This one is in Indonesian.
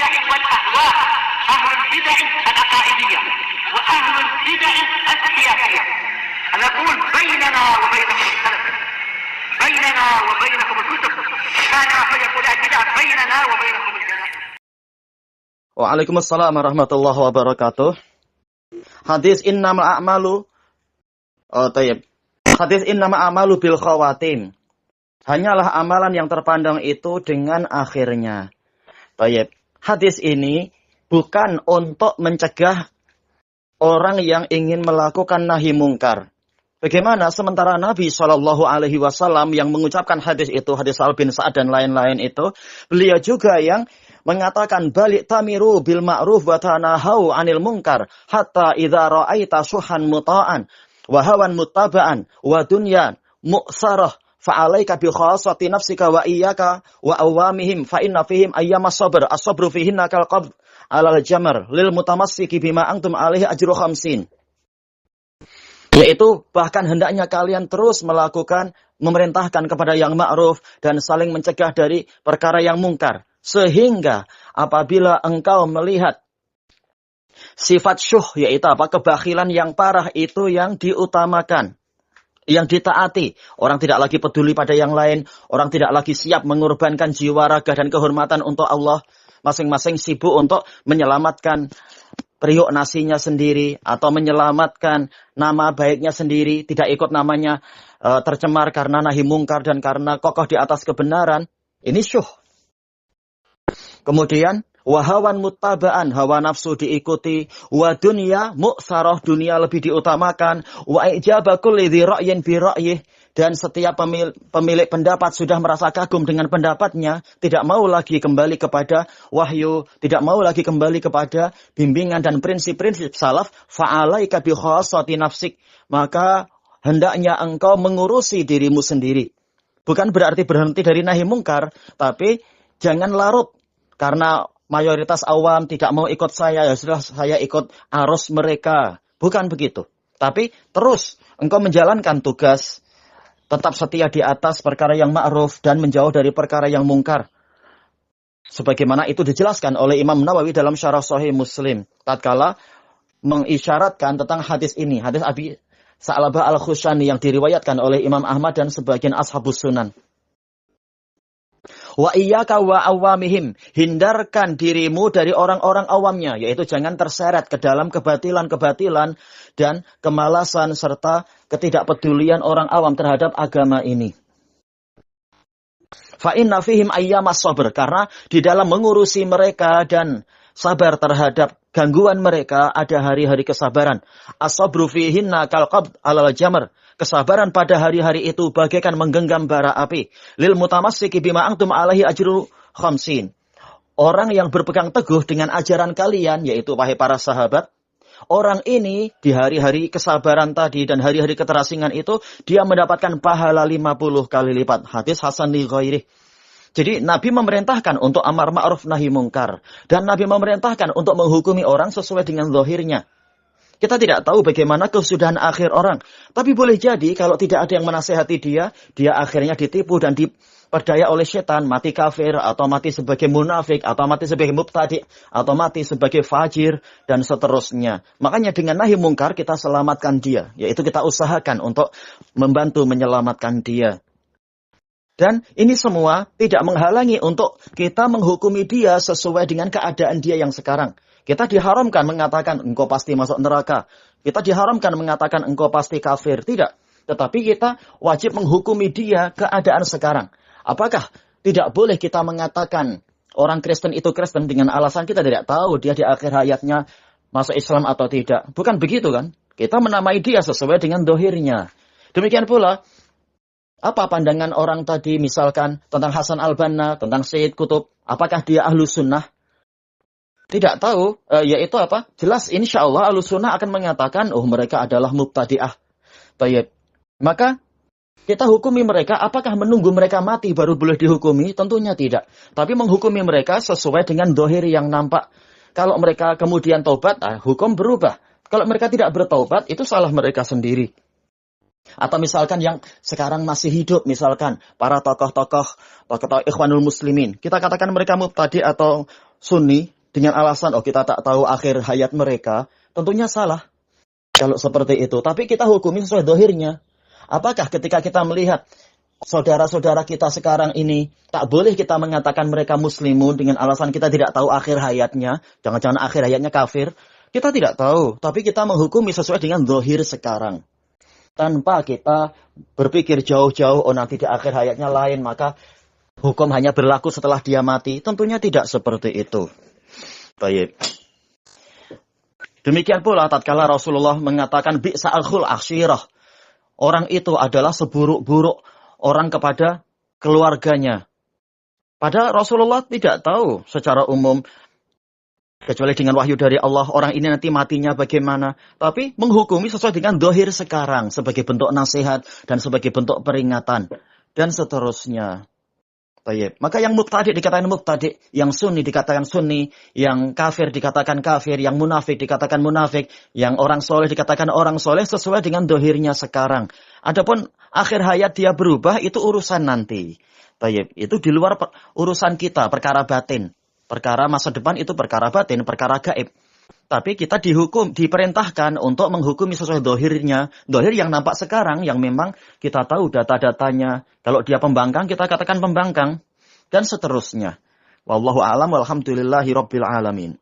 البدع والأهواء، أهل البدع العقائدية وأهل البدع السياسية. نقول بيننا وبينكم السلف، بيننا وبينكم الكتب، كان فيقول البدع بيننا وبينكم الجنائز. Waalaikumsalam warahmatullahi wabarakatuh. Hadis innamal a'malu Hadis innamal a'malu bil khawatim. Hanyalah amalan yang terpandang itu dengan akhirnya. Tayyib. Hadis ini bukan untuk mencegah orang yang ingin melakukan nahi mungkar. Bagaimana sementara Nabi Shallallahu Alaihi Wasallam yang mengucapkan hadis itu, hadis Sa'ad bin Sa'ad dan lain-lain itu, beliau juga yang mengatakan balik tamiru bil ma'ruf wa tanahau 'anil munkar hatta idza ra'aita suhan muta'an wa hawan muttaba'an wa dunyan mu'sarah fa'alaika bi khassati nafsika wa iyyaka wa awamihim fa inna fihim ayyamas sabr as-sabru fihinna kal qabd 'alal jamar lil mutamassiki bima antum alaihi ajru 50. Yaitu bahkan hendaknya kalian terus memerintahkan kepada yang ma'ruf dan saling mencegah dari perkara yang mungkar. Sehingga apabila engkau melihat sifat syuh, yaitu apa? Kebakhilan yang parah itu yang diutamakan, yang ditaati. Orang tidak lagi peduli pada yang lain. Orang tidak lagi siap mengorbankan jiwa, raga, dan kehormatan untuk Allah. Masing-masing sibuk untuk menyelamatkan periuk nasinya sendiri atau menyelamatkan nama baiknya sendiri, tidak ikut namanya tercemar karena nahi mungkar dan karena kokoh di atas kebenaran. Ini syuh. Kemudian wahawan muttaba'an, hawa nafsu diikuti, wa dunya mu'sarah, dunia lebih diutamakan, wa ijaba kulli dzi ra'yin bi ra'yih, dan setiap pemilik pendapat sudah merasa kagum dengan pendapatnya, tidak mau lagi kembali kepada wahyu, tidak mau lagi kembali kepada bimbingan dan prinsip-prinsip salaf, fa'alaika bi khassati nafsik, maka hendaknya engkau mengurusi dirimu sendiri. Bukan berarti berhenti dari nahi mungkar, tapi jangan larut karena mayoritas awam tidak mau ikut saya, ya sudah saya ikut arus mereka. Bukan begitu. Tapi terus engkau menjalankan tugas, tetap setia di atas perkara yang ma'ruf dan menjauh dari perkara yang mungkar. Sebagaimana itu dijelaskan oleh Imam Nawawi dalam Syarah Sahih Muslim. Tatkala mengisyaratkan tentang hadis ini, hadis Abi Sa'labah Al-Khushani yang diriwayatkan oleh Imam Ahmad dan sebagian ashabus sunan. Wa iyyaka wa awamihim, hindarkan dirimu dari orang-orang awamnya, yaitu jangan terseret ke dalam kebatilan-kebatilan dan kemalasan serta ketidakpedulian orang awam terhadap agama ini. Fa inna fihim ayyamas sabr, karena di dalam mengurusi mereka dan sabar terhadap gangguan mereka ada hari-hari kesabaran. As-sabru fihinna kal qabd 'alal jamr. Kesabaran pada hari-hari itu bagaikan menggenggam bara api. Lil mutamassiki bima antum alaihi ajru 50. Orang yang berpegang teguh dengan ajaran kalian, yaitu wahai para sahabat, orang ini di hari-hari kesabaran tadi dan hari-hari keterasingan itu, dia mendapatkan pahala 50 kali lipat. Hadis hasan li ghairi. Jadi Nabi memerintahkan untuk amar ma'ruf nahi mungkar. Dan Nabi memerintahkan untuk menghukumi orang sesuai dengan zahirnya. Kita tidak tahu bagaimana kesudahan akhir orang. Tapi boleh jadi kalau tidak ada yang menasehati dia akhirnya ditipu dan diperdaya oleh setan, mati kafir, atau mati sebagai munafik, atau mati sebagai mubtadi', atau mati sebagai fajir, dan seterusnya. Makanya dengan nahi mungkar kita selamatkan dia. Yaitu kita usahakan untuk membantu menyelamatkan dia. Dan ini semua tidak menghalangi untuk kita menghukumi dia sesuai dengan keadaan dia yang sekarang. Kita diharamkan mengatakan engkau pasti masuk neraka. Kita diharamkan mengatakan engkau pasti kafir. Tidak. Tetapi kita wajib menghukumi dia keadaan sekarang. Apakah tidak boleh kita mengatakan orang Kristen itu Kristen dengan alasan kita tidak tahu dia di akhir hayatnya masuk Islam atau tidak? Bukan begitu kan? Kita menamai dia sesuai dengan dohirnya. Demikian pula, apa pandangan orang tadi misalkan tentang Hasan al-Banna, tentang Sayyid Qutb? Apakah dia ahlu sunnah? Tidak tahu, yaitu apa? Jelas insya Allah ahlu sunnah akan mengatakan, mereka adalah mubtadi'ah. Baik. Maka kita hukumi mereka, apakah menunggu mereka mati baru boleh dihukumi? Tentunya tidak. Tapi menghukumi mereka sesuai dengan dohir yang nampak. Kalau mereka kemudian taubat, hukum berubah. Kalau mereka tidak bertaubat, itu salah mereka sendiri. Atau misalkan yang sekarang masih hidup, misalkan para tokoh-tokoh Ikhwanul Muslimin. Kita katakan mereka mubtadi' atau Sunni. dengan alasan, oh kita tak tahu akhir hayat mereka, tentunya salah kalau seperti itu. Tapi kita hukumi sesuai dohirnya. Apakah ketika kita melihat saudara-saudara kita sekarang ini, tak boleh kita mengatakan mereka muslimun dengan alasan kita tidak tahu akhir hayatnya, jangan-jangan akhir hayatnya kafir. Kita tidak tahu, tapi kita menghukumi sesuai dengan dohir sekarang. Tanpa kita berpikir jauh-jauh, oh nanti di akhir hayatnya lain, maka hukum hanya berlaku setelah dia mati. Tentunya tidak seperti itu. Baik. Demikian pula tatkala Rasulullah mengatakan bi'sa akhul asyirah. Orang itu adalah seburuk-buruk orang kepada keluarganya. Padahal Rasulullah tidak tahu secara umum, kecuali dengan wahyu dari Allah, orang ini nanti matinya bagaimana. Tapi menghukumi sesuai dengan dohir sekarang, sebagai bentuk nasihat dan sebagai bentuk peringatan. Dan seterusnya. Baik. Maka yang mubtadi' dikatakan mubtadi', yang sunni dikatakan sunni, yang kafir dikatakan kafir, yang munafik dikatakan munafik, yang orang soleh dikatakan orang soleh sesuai dengan dohirnya sekarang. Adapun akhir hayat dia berubah, itu urusan nanti. Baik. Itu di luar urusan kita, perkara batin. Perkara masa depan itu perkara batin, perkara gaib. Tapi kita diperintahkan untuk menghukumi sesuai dohirnya. Dohir yang nampak sekarang, yang memang kita tahu data-datanya. Kalau dia pembangkang, kita katakan pembangkang. Dan seterusnya. Wallahu a'lam walhamdulillahi rabbil alamin.